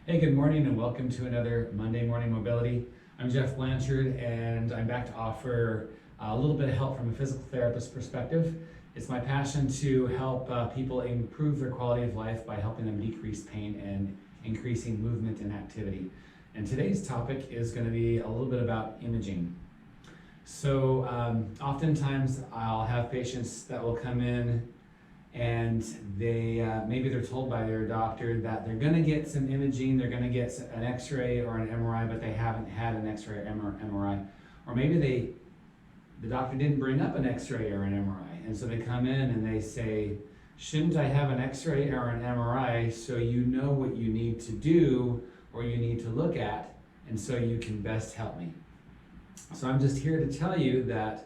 Hey, good morning and welcome to another Monday Morning Mobility. I'm Jeff Blanchard and I'm back to offer a little bit of help from a physical therapist perspective. It's my passion to help people improve their quality of life by helping them decrease pain and increasing movement and activity. And today's topic is going to be a little bit about imaging. So oftentimes I'll have patients that will come in and maybe they're told by their doctor that they're going to get some imaging, they're going to get an x-ray or an MRI, but they haven't had an x-ray or MRI. Or maybe the doctor didn't bring up an x-ray or an MRI, and so they come in and they say, shouldn't I have an x-ray or an MRI so you know what you need to do or you need to look at, and so you can best help me? So I'm just here to tell you that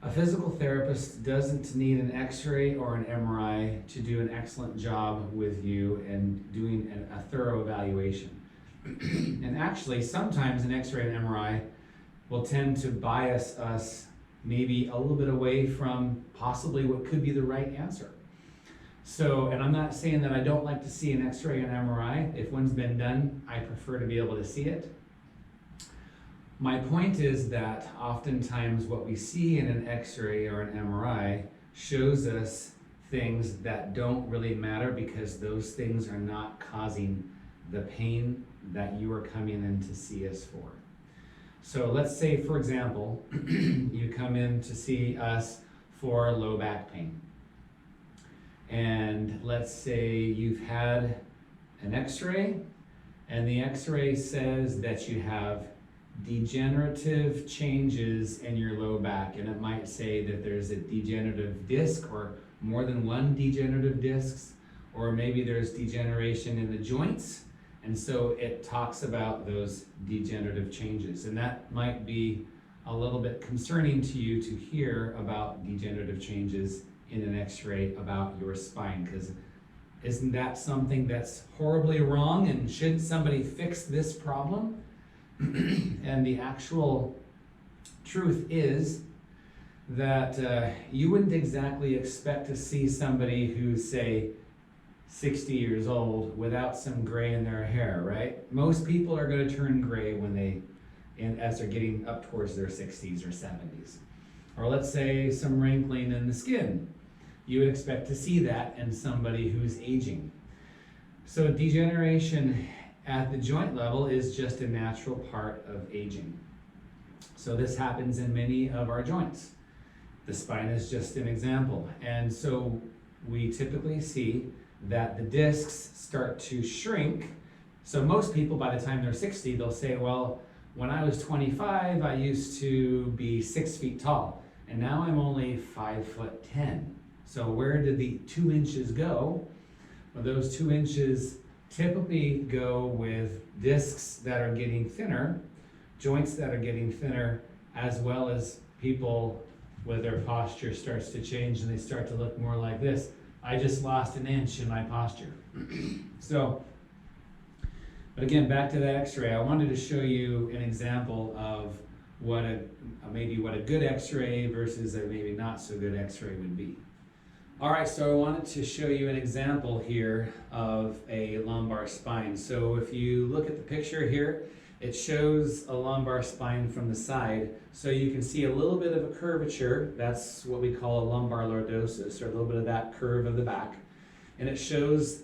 a physical therapist doesn't need an x-ray or an MRI to do an excellent job with you and doing a thorough evaluation. And actually, sometimes an x-ray and MRI will tend to bias us maybe a little bit away from possibly what could be the right answer. So, and I'm not saying that I don't like to see an x-ray and MRI. If one's been done, I prefer to be able to see it. My point is that oftentimes what we see in an x-ray or an MRI shows us things that don't really matter because those things are not causing the pain that you are coming in to see us for. So let's say, for example, you come in to see us for low back pain. And let's say you've had an x-ray and the x-ray says that you have degenerative changes in your low back, and it might say that there's a degenerative disc or more than one degenerative discs, or maybe there's degeneration in the joints, and so it talks about those degenerative changes, and that might be a little bit concerning to you to hear about degenerative changes in an x-ray about your spine, because isn't that something that's horribly wrong, and shouldn't somebody fix this problem? And the actual truth is that you wouldn't exactly expect to see somebody who's, say, 60 years old without some gray in their hair, right? Most people are going to turn gray as they're getting up towards their 60s or 70s. Or let's say some wrinkling in the skin. You would expect to see that in somebody who's aging. So degeneration at the joint level is just a natural part of aging. So this happens in many of our joints. The spine is just an example. And so we typically see that the discs start to shrink. So most people, by the time they're 60, they'll say, well, when I was 25, I used to be 6 feet tall, and now I'm only 5'10". So where did the 2 inches go? Well, those 2 inches typically go with discs that are getting thinner, joints that are getting thinner, as well as people with their posture starts to change and they start to look more like this. I just lost an inch in my posture. So, but again, back to that x-ray, I wanted to show you an example of what maybe what a good x-ray versus a maybe not so good x-ray would be. All right, so I wanted to show you an example here of a lumbar spine. So if you look at the picture here, it shows a lumbar spine from the side. So you can see a little bit of a curvature. That's what we call a lumbar lordosis, or a little bit of that curve of the back. And it shows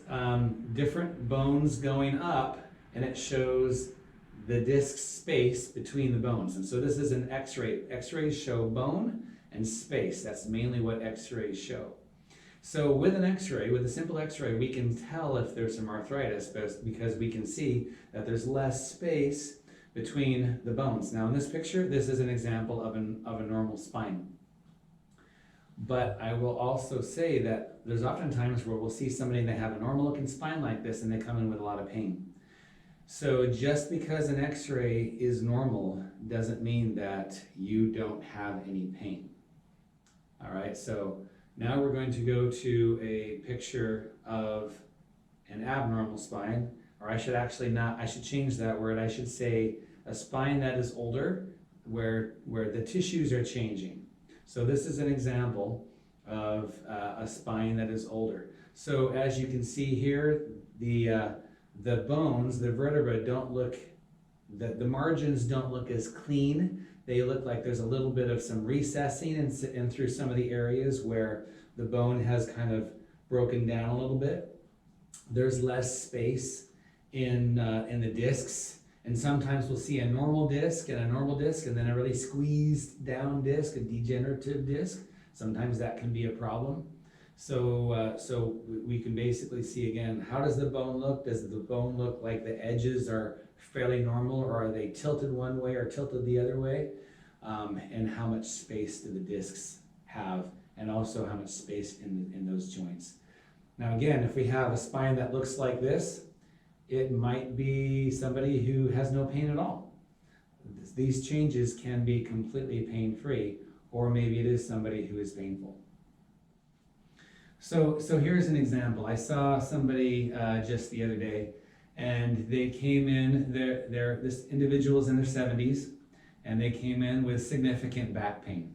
different bones going up, and it shows the disc space between the bones. And so this is an x-ray. X-rays show bone and space. That's mainly what x-rays show. So with an x-ray, with a simple x-ray, we can tell if there's some arthritis because we can see that there's less space between the bones. Now in this picture, this is an example of a normal spine. But I will also say that there's often times where we'll see somebody that have a normal looking spine like this and they come in with a lot of pain. So just because an x-ray is normal doesn't mean that you don't have any pain. All right, so now we're going to go to a picture of an abnormal spine, or I should change that word. I should say a spine that is older, where the tissues are changing. So this is an example of a spine that is older. So as you can see here, the the bones, the vertebra don't look, the margins don't look as clean. They look like there's a little bit of some recessing and through some of the areas where the bone has kind of broken down a little bit. There's less space in the discs, and sometimes we'll see a normal disc and then a really squeezed down disc, a degenerative disc. Sometimes that can be a problem. So we can basically see again, how does the bone look? Does the bone look like the edges are fairly normal, or are they tilted one way or tilted the other way? And how much space do the discs have, and also how much space in those joints. Now again, if we have a spine that looks like this, it might be somebody who has no pain at all. These changes can be completely pain-free, or maybe it is somebody who is painful. So here's an example. I saw somebody just the other day, and they came in, this individual's in their 70s, and they came in with significant back pain.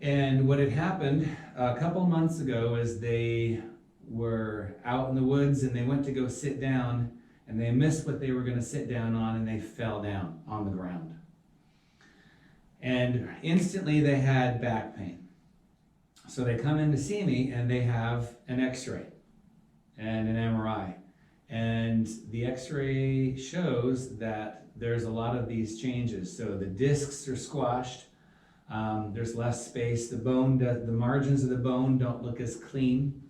And what had happened a couple months ago is they were out in the woods and they went to go sit down, and they missed what they were going to sit down on, and they fell down on the ground. And instantly they had back pain. So they come in to see me, and they have an x-ray and an MRI. And the x-ray shows that there's a lot of these changes. So the discs are squashed, there's less space, the margins of the bone don't look as clean.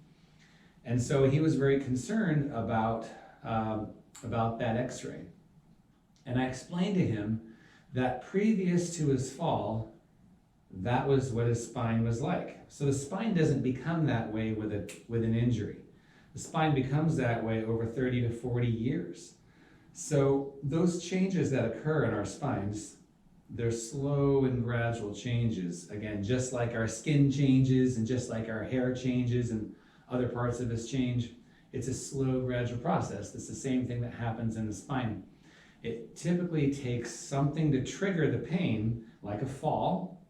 And so he was very concerned about that x-ray. And I explained to him that previous to his fall, that was what his spine was like. So the spine doesn't become that way with an injury. The spine becomes that way over 30 to 40 years. So those changes that occur in our spines, they're slow and gradual changes. Again, just like our skin changes and just like our hair changes and other parts of us change, it's a slow, gradual process. It's the same thing that happens in the spine. It typically takes something to trigger the pain, like a fall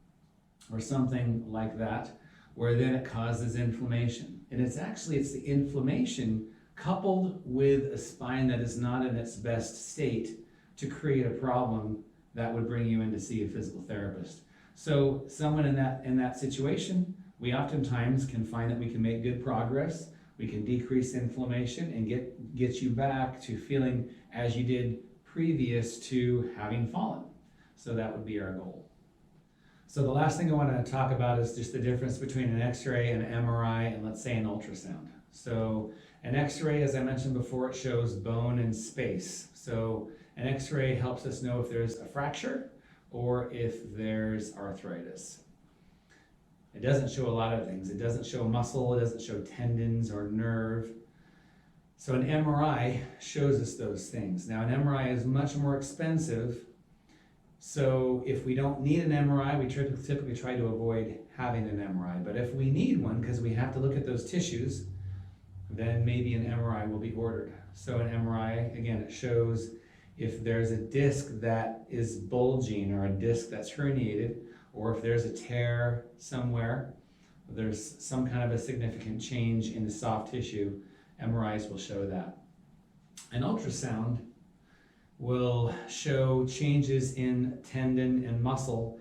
or something like that, where then it causes inflammation. And it's the inflammation coupled with a spine that is not in its best state to create a problem that would bring you in to see a physical therapist. So someone in that situation, we oftentimes can find that we can make good progress. We can decrease inflammation and get you back to feeling as you did previous to having fallen. So that would be our goal. So the last thing I want to talk about is just the difference between an x-ray and an MRI and, let's say, an ultrasound. So an x-ray, as I mentioned before, it shows bone and space. So an x-ray helps us know if there's a fracture or if there's arthritis. It doesn't show a lot of things. It doesn't show muscle, it doesn't show tendons or nerve. So an MRI shows us those things. Now an MRI is much more expensive. So if we don't need an MRI, we typically try to avoid having an MRI. But if we need one, because we have to look at those tissues, then maybe an MRI will be ordered. So an MRI, again, it shows if there's a disc that is bulging or a disc that's herniated, or if there's a tear somewhere, there's some kind of a significant change in the soft tissue, MRIs will show that. An ultrasound will show changes in tendon and muscle.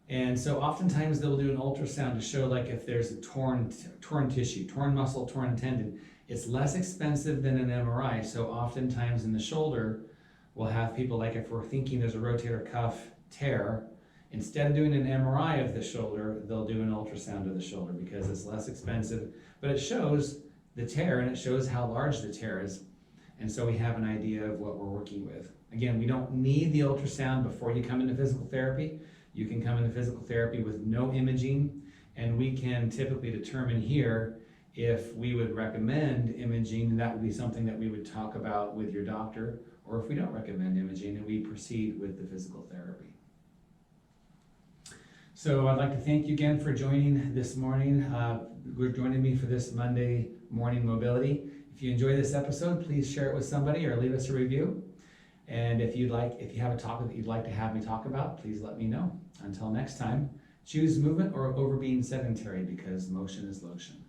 And so oftentimes they'll do an ultrasound to show like if there's a torn tissue, torn muscle, torn tendon. It's less expensive than an MRI. So oftentimes in the shoulder, we'll have people, like if we're thinking there's a rotator cuff tear, instead of doing an MRI of the shoulder, they'll do an ultrasound of the shoulder because it's less expensive, but it shows the tear and it shows how large the tear is. And so we have an idea of what we're working with. Again, we don't need the ultrasound before you come into physical therapy. You can come into physical therapy with no imaging, and we can typically determine here if we would recommend imaging, and that would be something that we would talk about with your doctor, or if we don't recommend imaging and we proceed with the physical therapy. So I'd like to thank you again for joining this morning. Joining me for this Monday morning mobility. If you enjoy this episode, please share it with somebody or leave us a review. And if you have a topic that you'd like to have me talk about, please let me know. Until next time, choose movement or over being sedentary, because motion is lotion.